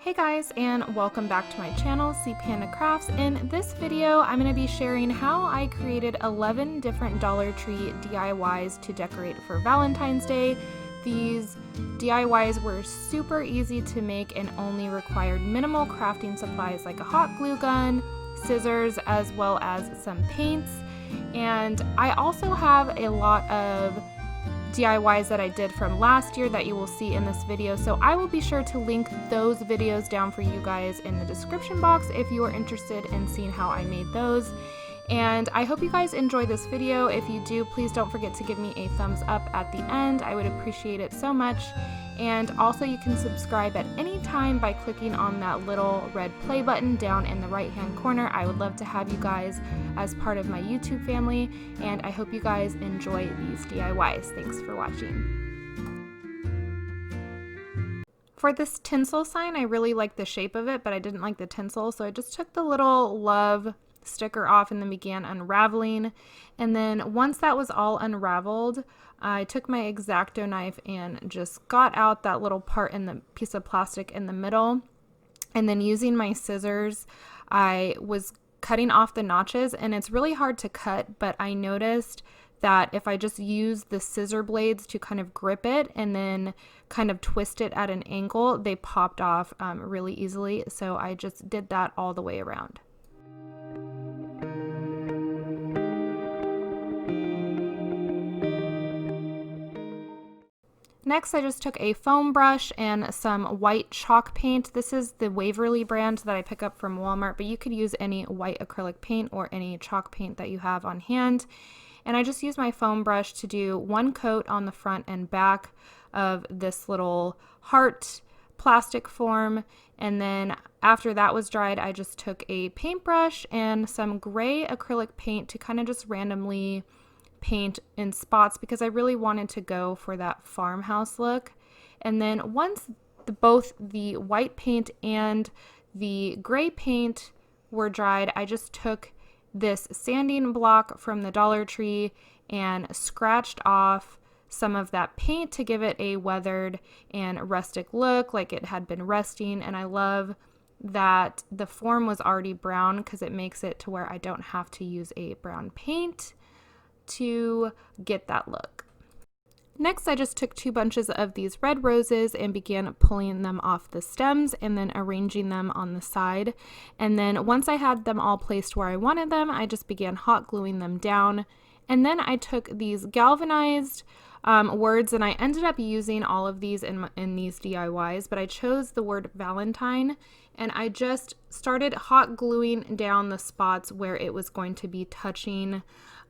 Hey guys, and welcome back to my channel, C Panda Crafts. In this video, I'm going to be sharing how I created 11 different Dollar Tree DIYs to decorate for Valentine's Day. These DIYs were super easy to make and only required minimal crafting supplies like a hot glue gun, scissors, as well as some paints. And I also have a lot of DIYs that I did from last year that you will see in this video, so I will be sure to link those videos down for you guys in the description box if you are interested in seeing how I made those. And I hope you guys enjoy this video. If you do, please don't forget to give me a thumbs up at the end. I would appreciate it so much. And also you can subscribe at any time by clicking on that little red play button down in the right hand corner. I would love to have you guys as part of my YouTube family, and I hope you guys enjoy these DIYs. Thanks for watching. For this tinsel sign, I really like the shape of it, but I didn't like the tinsel, so I just took the little love sticker off and then began unraveling. And then once that was all unraveled, I took my X-Acto knife and just got out that little part in the piece of plastic in the middle. And then using my scissors, I was cutting off the notches, and it's really hard to cut, but I noticed that if I just use the scissor blades to kind of grip it and then kind of twist it at an angle, they popped off really easily. So I just did that all the way around. Next, I just took a foam brush and some white chalk paint. This is the Waverly brand that I pick up from Walmart, but you could use any white acrylic paint or any chalk paint that you have on hand. And I just used my foam brush to do one coat on the front and back of this little heart plastic form. And then after that was dried, I just took a paintbrush and some gray acrylic paint to kind of just randomly paint in spots because I really wanted to go for that farmhouse look. And then once both the white paint and the gray paint were dried, I just took this sanding block from the Dollar Tree and scratched off some of that paint to give it a weathered and rustic look, like it had been rusting. And I love that the form was already brown because it makes it to where I don't have to use a brown paint to get that look. Next, I just took 2 bunches of these red roses and began pulling them off the stems and then arranging them on the side. And then once I had them all placed where I wanted them, I just began hot gluing them down. And then I took these galvanized words, and I ended up using all of these in these DIYs, but I chose the word Valentine, and I just started hot gluing down the spots where it was going to be touching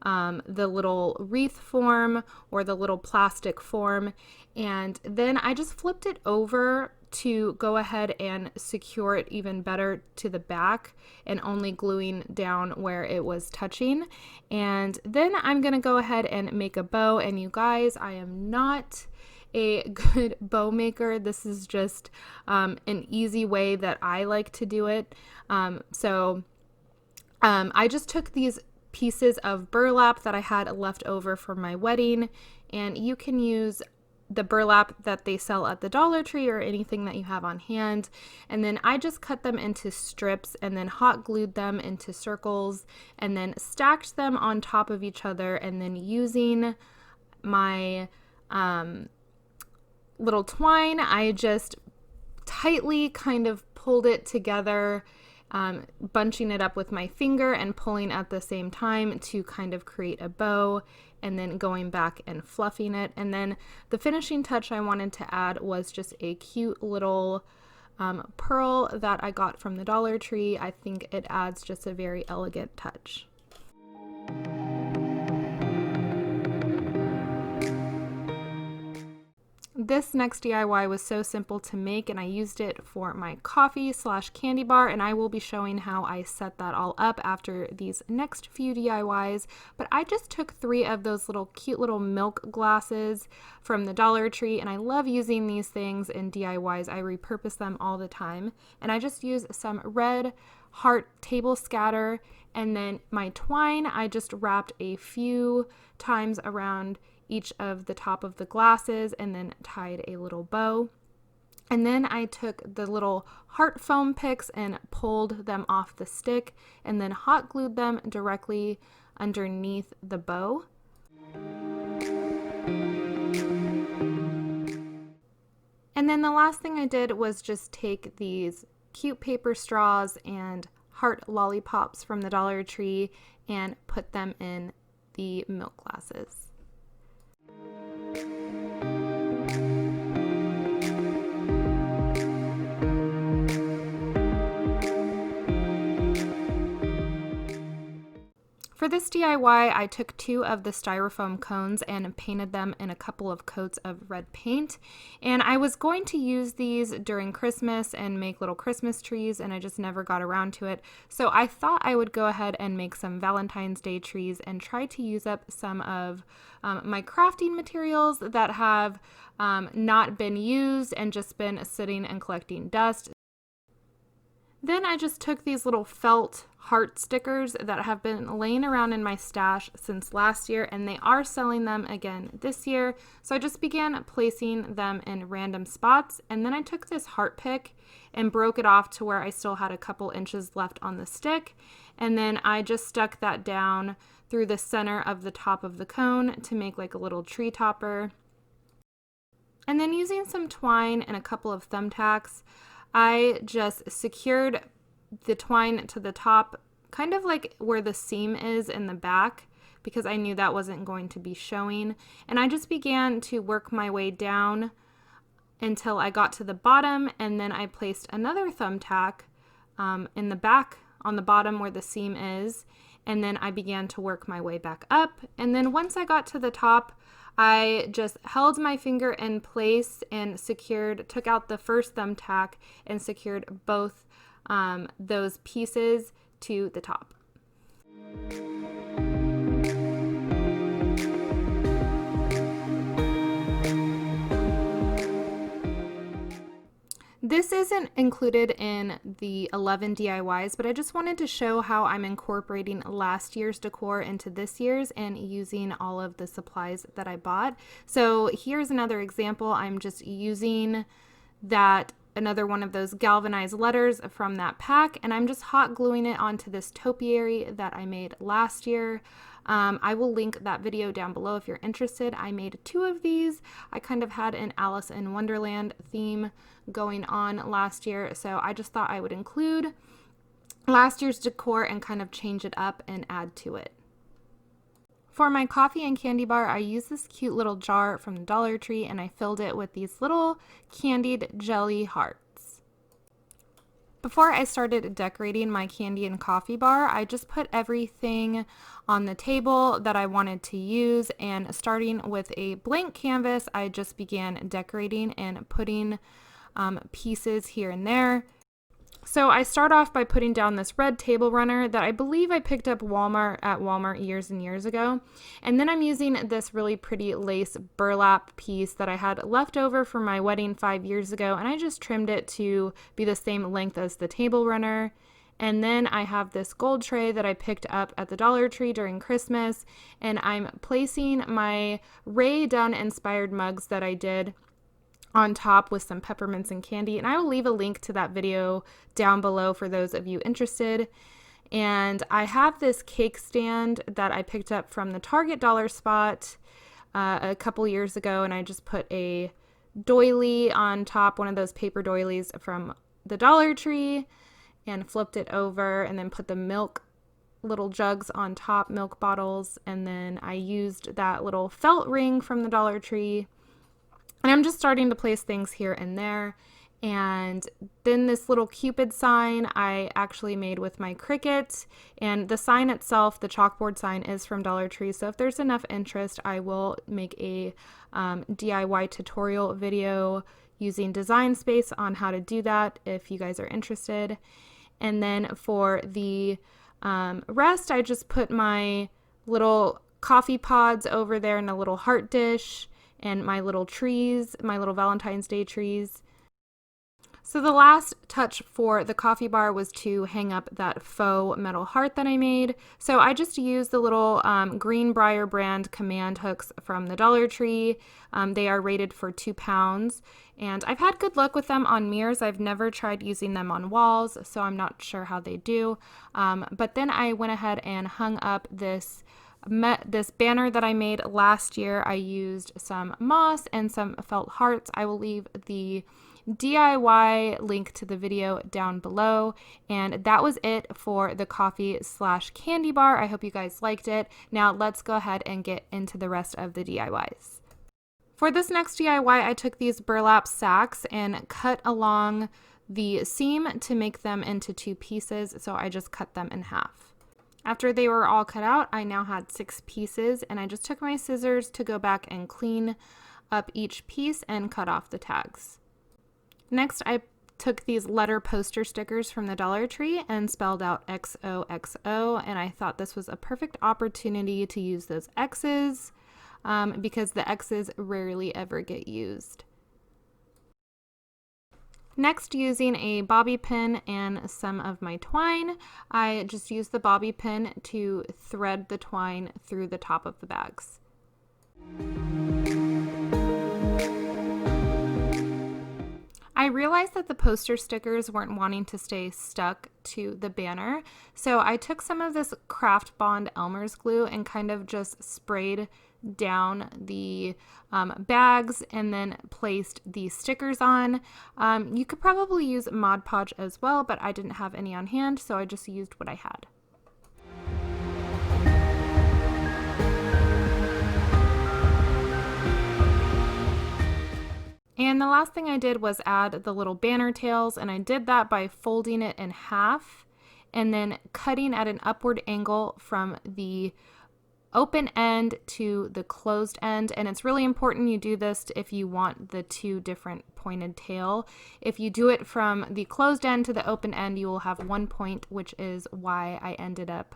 the little wreath form or the little plastic form. And then I just flipped it over to go ahead and secure it even better to the back and only gluing down where it was touching. And then I'm gonna go ahead and make a bow. And you guys, I am not a good bow maker. This is just an easy way that I like to do it. I just took these pieces of burlap that I had left over from my wedding, and you can use the burlap that they sell at the Dollar Tree or anything that you have on hand. And then I just cut them into strips and then hot glued them into circles and then stacked them on top of each other, and then using my little twine, I just tightly kind of pulled it together, bunching it up with my finger and pulling at the same time to kind of create a bow, and then going back and fluffing it. And then the finishing touch I wanted to add was just a cute little pearl that I got from the Dollar Tree. I think it adds just a very elegant touch. This next DIY was so simple to make, and I used it for my coffee/candy bar, and I will be showing how I set that all up after these next few DIYs. But I just took 3 of those little cute little milk glasses from the Dollar Tree, and I love using these things in DIYs. I repurpose them all the time. And I just used some red heart table scatter, and then my twine I just wrapped a few times around each of the top of the glasses and then tied a little bow. And then I took the little heart foam picks and pulled them off the stick and then hot glued them directly underneath the bow. And then the last thing I did was just take these cute paper straws and heart lollipops from the Dollar Tree and put them in the milk glasses. For this DIY, I took 2 of the styrofoam cones and painted them in a couple of coats of red paint. And I was going to use these during Christmas and make little Christmas trees, and I just never got around to it. So I thought I would go ahead and make some Valentine's Day trees and try to use up some of my crafting materials that have not been used and just been sitting and collecting dust. Then I just took these little felt heart stickers that have been laying around in my stash since last year, and they are selling them again this year. So I just began placing them in random spots, and then I took this heart pick and broke it off to where I still had a couple inches left on the stick, and then I just stuck that down through the center of the top of the cone to make like a little tree topper. And then using some twine and a couple of thumbtacks, I just secured the twine to the top, kind of like where the seam is in the back, because I knew that wasn't going to be showing. And I just began to work my way down until I got to the bottom, and then I placed another thumbtack in the back on the bottom where the seam is, and then I began to work my way back up. And then once I got to the top, I just held my finger in place and took out the first thumbtack and secured both those pieces to the top. This isn't included in the 11 DIYs, but I just wanted to show how I'm incorporating last year's decor into this year's and using all of the supplies that I bought. So here's another example. I'm just using another one of those galvanized letters from that pack, and I'm just hot gluing it onto this topiary that I made last year. I will link that video down below if you're interested. I made 2 of these. I kind of had an Alice in Wonderland theme going on last year, so I just thought I would include last year's decor and kind of change it up and add to it. For my coffee and candy bar, I used this cute little jar from the Dollar Tree, and I filled it with these little candied jelly hearts. Before I started decorating my candy and coffee bar, I just put everything on the table that I wanted to use, and starting with a blank canvas, I just began decorating and putting pieces here and there. So I start off by putting down this red table runner that I believe I picked up at Walmart years and years ago. And then I'm using this really pretty lace burlap piece that I had left over from my wedding 5 years ago, and I just trimmed it to be the same length as the table runner. And then I have this gold tray that I picked up at the Dollar Tree during Christmas, and I'm placing my Ray Dunn inspired mugs that I did on top with some peppermints and candy, and I will leave a link to that video down below for those of you interested. And I have this cake stand that I picked up from the Target dollar spot a couple years ago, and I just put a doily on top, one of those paper doilies from the Dollar Tree, and flipped it over, and then put the milk little jugs on top, milk bottles, and then I used that little felt ring from the Dollar Tree. And I'm just starting to place things here and there. And then this little Cupid sign I actually made with my Cricut. And the sign itself, the chalkboard sign, is from Dollar Tree. So if there's enough interest, I will make a DIY tutorial video using Design Space on how to do that if you guys are interested. And then for the rest, I just put my little coffee pods over there in a little heart dish, and my little trees, my little Valentine's Day trees. So the last touch for the coffee bar was to hang up that faux metal heart that I made. So I just used the little Greenbrier brand command hooks from the Dollar Tree. They are rated for 2 pounds, and I've had good luck with them on mirrors. I've never tried using them on walls, so I'm not sure how they do. But then I went ahead and hung up this banner that I made last year. I used some moss and some felt hearts. I will leave the DIY link to the video down below, and that was it for the coffee/candy bar. I hope you guys liked it. Now let's go ahead and get into the rest of the DIYs. For this next DIY, I took these burlap sacks and cut along the seam to make them into 2 pieces, so I just cut them in half. After they were all cut out, I now had 6 pieces, and I just took my scissors to go back and clean up each piece and cut off the tags. Next, I took these letter poster stickers from the Dollar Tree and spelled out XOXO, and I thought this was a perfect opportunity to use those X's because the X's rarely ever get used. Next, using a bobby pin and some of my twine, I just used the bobby pin to thread the twine through the top of the bags. I realized that the poster stickers weren't wanting to stay stuck to the banner, so I took some of this Craft Bond Elmer's glue and kind of just sprayed down the bags and then placed the stickers on. You could probably use Mod Podge as well, but I didn't have any on hand, so I just used what I had. And the last thing I did was add the little banner tails, and I did that by folding it in half and then cutting at an upward angle from the open end to the closed end. And it's really important you do this if you want the 2 different pointed tail. If you do it from the closed end to the open end, you will have 1 point, which is why I ended up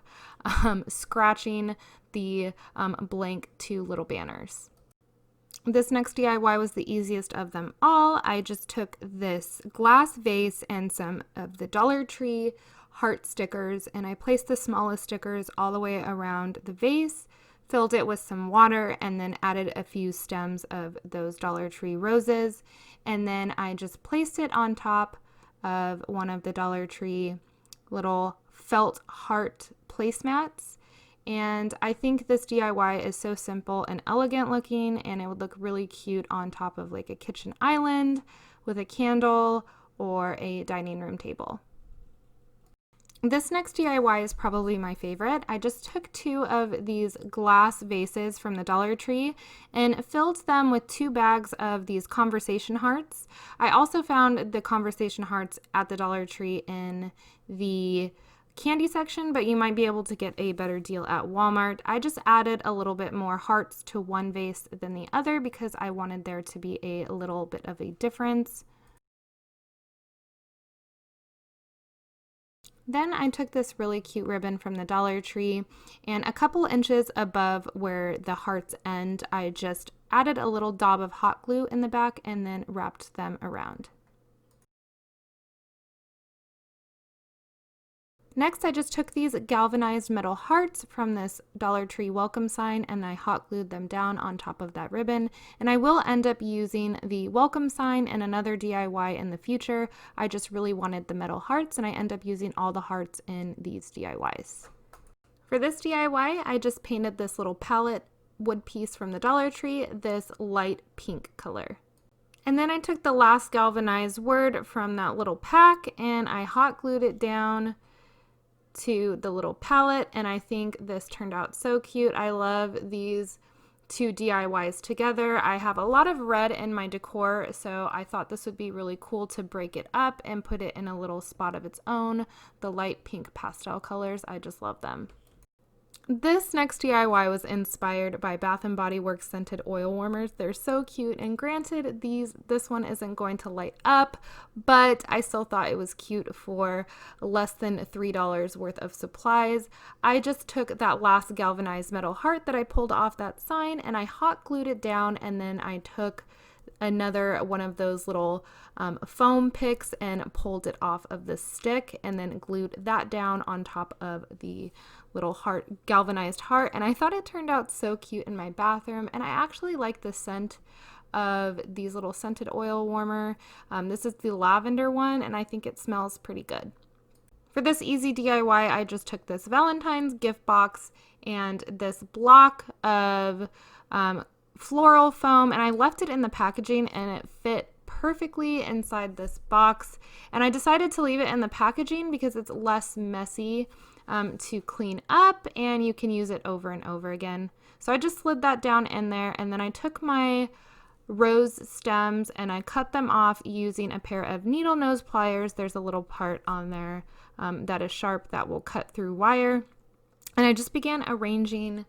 scratching the blank 2 little banners. This next DIY was the easiest of them all. I just took this glass vase and some of the Dollar Tree heart stickers, and I placed the smallest stickers all the way around the vase, filled it with some water, and then added a few stems of those Dollar Tree roses. And then I just placed it on top of one of the Dollar Tree little felt heart placemats. And I think this DIY is so simple and elegant looking, and it would look really cute on top of like a kitchen island with a candle or a dining room table. This next DIY is probably my favorite. I just took 2 of these glass vases from the Dollar Tree and filled them with 2 bags of these conversation hearts. I also found the conversation hearts at the Dollar Tree in the candy section, but you might be able to get a better deal at Walmart. I just added a little bit more hearts to one vase than the other because I wanted there to be a little bit of a difference. Then I took this really cute ribbon from the Dollar Tree, and a couple inches above where the hearts end, I just added a little daub of hot glue in the back and then wrapped them around. Next, I just took these galvanized metal hearts from this Dollar Tree welcome sign and I hot glued them down on top of that ribbon. And I will end up using the welcome sign and another DIY in the future. I just really wanted the metal hearts, and I end up using all the hearts in these DIYs. For this DIY, I just painted this little palette wood piece from the Dollar Tree this light pink color. And then I took the last galvanized word from that little pack and I hot glued it down to the little palette, and I think this turned out so cute. I love these 2 DIYs together. I have a lot of red in my decor, so I thought this would be really cool to break it up and put it in a little spot of its own. The light pink pastel colors, I just love them. This next DIY was inspired by Bath & Body Works scented oil warmers. They're so cute, and granted this one isn't going to light up, but I still thought it was cute for less than $3 worth of supplies. I just took that last galvanized metal heart that I pulled off that sign and I hot glued it down, and then I took another one of those little foam picks and pulled it off of the stick and then glued that down on top of the little heart, galvanized heart. And I thought it turned out so cute in my bathroom, and I actually like the scent of these little scented oil warmer. This is the lavender one, and I think it smells pretty good. For this easy DIY, I just took this Valentine's gift box and this block of floral foam, and I left it in the packaging, and it fit perfectly inside this box. And I decided to leave it in the packaging because it's less messy to clean up, and you can use it over and over again. So I just slid that down in there, and then I took my rose stems and I cut them off using a pair of needle nose pliers. There's a little part on there that is sharp that will cut through wire. And I just began arranging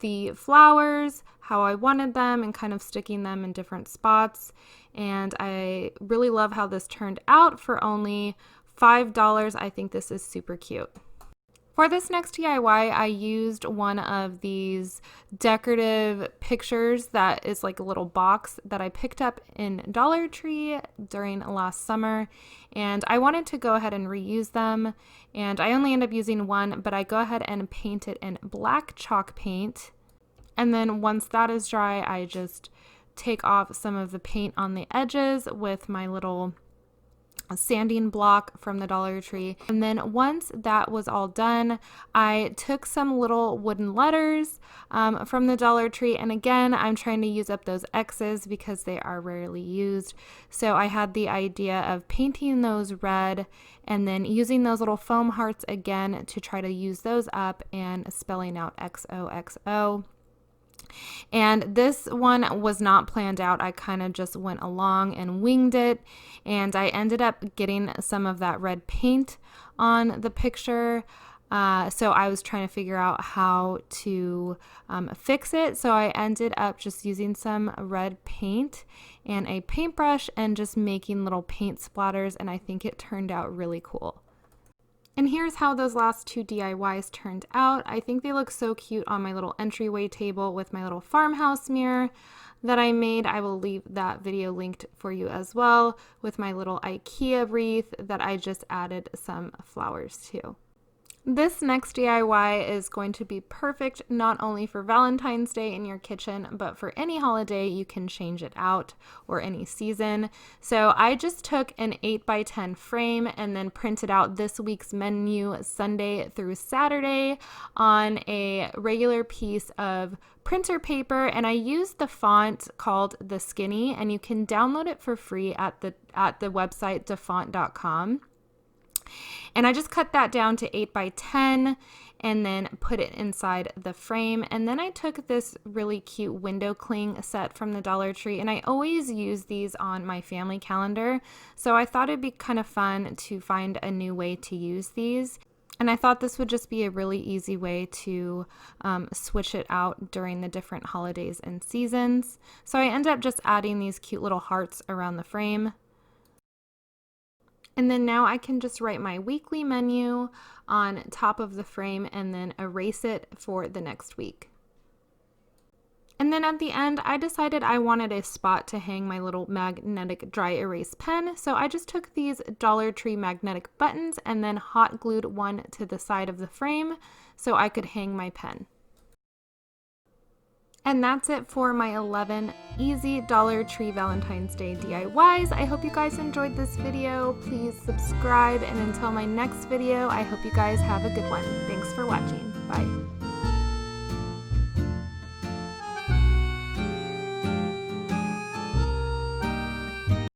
the flowers how I wanted them and kind of sticking them in different spots. And I really love how this turned out for only $5. I think this is super cute. For this next DIY, I used one of these decorative pictures that is like a little box that I picked up in Dollar Tree during last summer, and I wanted to go ahead and reuse them, and I only end up using one, but I go ahead and paint it in black chalk paint, and then once that is dry, I just take off some of the paint on the edges with my little sanding block from the Dollar Tree. And then once that was all done, I took some little wooden letters from the Dollar Tree, and again, I'm trying to use up those X's because they are rarely used. So I had the idea of painting those red and then using those little foam hearts again to try to use those up and spelling out XOXO. And this one was not planned out. I kind of just went along and winged it, and I ended up getting some of that red paint on the picture. So I was trying to figure out how to fix it. So I ended up just using some red paint and a paintbrush and just making little paint splatters, and I think it turned out really cool. And here's how those last two DIYs turned out. I think they look so cute on my little entryway table with my little farmhouse mirror that I made. I will leave that video linked for you as well, with my little IKEA wreath that I just added some flowers to. This next DIY is going to be perfect not only for Valentine's Day in your kitchen, but for any holiday you can change it out, or any season. So I just took an 8x10 frame and then printed out this week's menu Sunday through Saturday on a regular piece of printer paper, and I used the font called The Skinny, and you can download it for free at the website defont.com. And I just cut that down to 8x10 and then put it inside the frame. And then I took this really cute window cling set from the Dollar Tree, and I always use these on my family calendar. So I thought it'd be kind of fun to find a new way to use these. And I thought this would just be a really easy way to switch it out during the different holidays and seasons. So I ended up just adding these cute little hearts around the frame. And then now I can just write my weekly menu on top of the frame and then erase it for the next week. And then at the end, I decided I wanted a spot to hang my little magnetic dry erase pen. So I just took these Dollar Tree magnetic buttons and then hot glued one to the side of the frame so I could hang my pen. And that's it for my 11 easy Dollar Tree Valentine's Day DIYs. I hope you guys enjoyed this video. Please subscribe, and until my next video, I hope you guys have a good one. Thanks for watching. Bye.